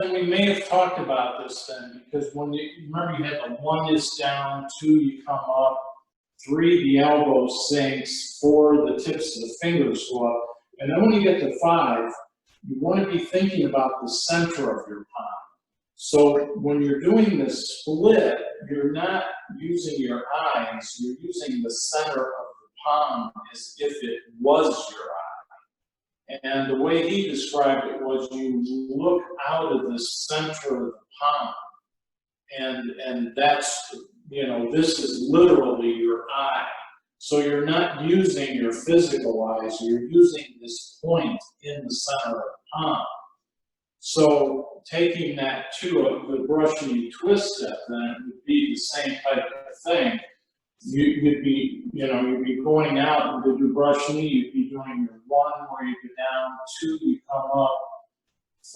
And we may have talked about this then, because when you remember you had the 1 is down, 2 you come up, 3 the elbow sinks, 4 the tips of the fingers go up, and then when you get to 5, you want to be thinking about the center of your palm. So when you're doing this split, you're not using your eyes, you're using the center of the palm as if it was your eye. And the way he described it was you look out of the center of the palm, and that's, you know, this is literally your eye. So you're not using your physical eyes, you're using this point in the center of the palm. So taking that to the brush knee twist step, then it would be the same type of thing. You'd be, you know, you'd be going out and to do brush knee, you'd be doing your 1 where you go down, 2 you come up,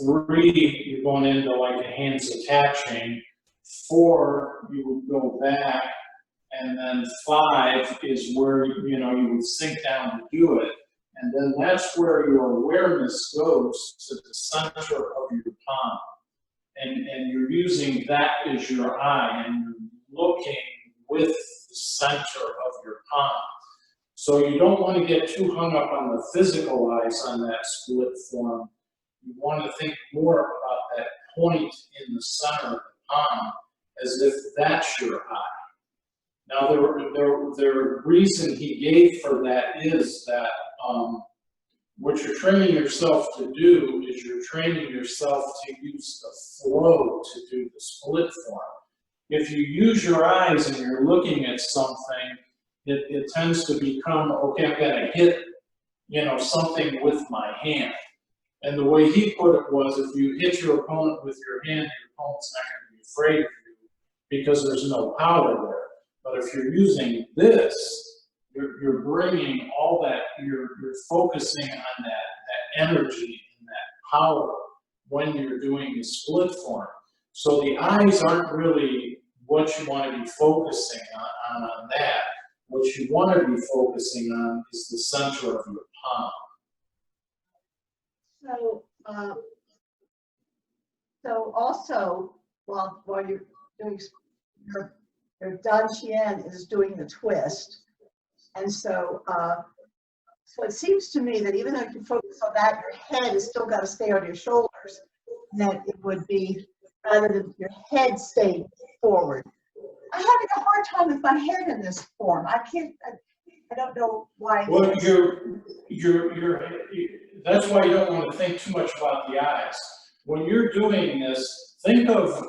3 you're going into like a hands attaching, 4 you would go back, and then 5 is where, you know, you would sink down to do it. And then that's where your awareness goes to the center of your palm. And you're using that as your eye, and you're looking with the center of your palm. So you don't want to get too hung up on the physical eyes on that split form. You want to think more about that point in the center of the palm as if that's your eye. Now, the reason he gave for that is that what you're training yourself to do is you're training yourself to use the flow to do the split form. If you use your eyes and you're looking at something, it tends to become, okay, I'm going to hit, you know, something with my hand. And the way he put it was, if you hit your opponent with your hand, your opponent's not going to be afraid of you because there's no power there. But if you're using this, you're bringing all that, you're focusing on that energy and that power when you're doing the split form. So the eyes aren't really what you want to be focusing on that. What you want to be focusing on is the center of your palm. So also, while you're doing your Dan Qian is doing the twist, and so it seems to me that even though you focus on that, your head has still got to stay on your shoulders. That it would be rather than your head stay forward. I'm having a hard time with my head in this form. I don't know why. Well, that's why you don't want to think too much about the eyes. When you're doing this, think of,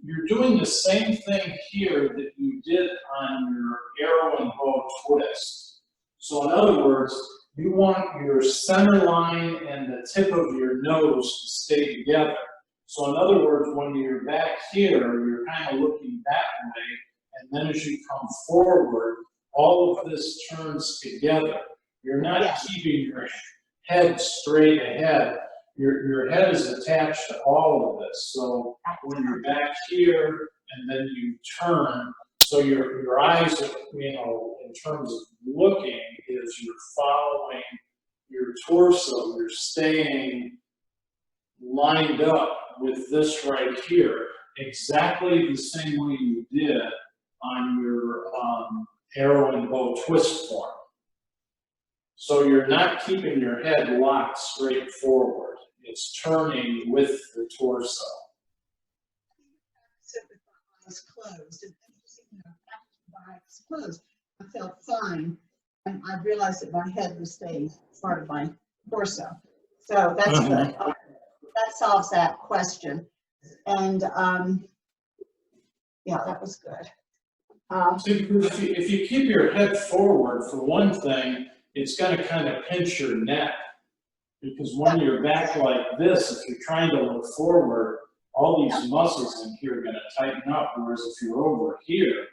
you're doing the same thing here that you did on your arrow and bow twist. So in other words, you want your center line and the tip of your nose to stay together. So in other words, when you're back here, you're kind of looking that way, and then as you come forward, all of this turns together. You're not keeping your head straight ahead. Your head is attached to all of this. So when you're back here and then you turn, so your eyes, you know, in terms of looking, is you're following your torso. You're staying lined up with this right here, exactly the same way you did on your arrow and bow twist form. So you're not keeping your head locked straight forward. It's turning with the torso. Sit with my eyes closed, and my eyes closed, I felt fine, and I realized that my head was staying part of my torso. So that's good. That solves that question. And yeah, that was good. See, because if you keep your head forward, for one thing, it's going to kind of pinch your neck. Because when you're back like this, if you're trying to look forward, all these muscles in here are going to tighten up. Whereas if you're over here,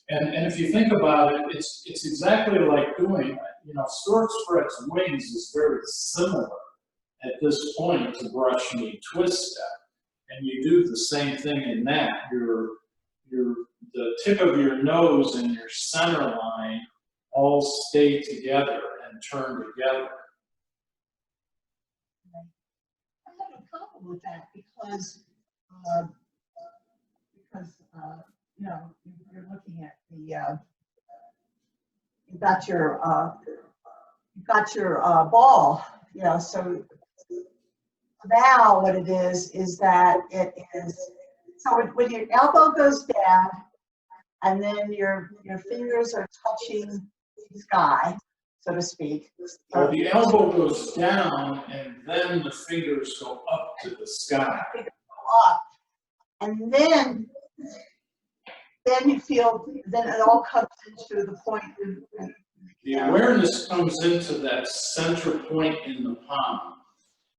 and if you think about it, it's exactly like doing, you know, stork spreads wings is very similar at this point to brush knee twist step, and you do the same thing in that. The tip of your nose and your center line all stay together and turn together. I have a problem with that because because, you know, you're looking at the, you've got your ball, you know, so now what it is that it is, so when your elbow goes down and then your fingers are touching the sky, so to speak. Well, the elbow goes down and then the fingers go up to the sky. Up. And then you feel, then it all comes into the point. The awareness comes into that center point in the palm.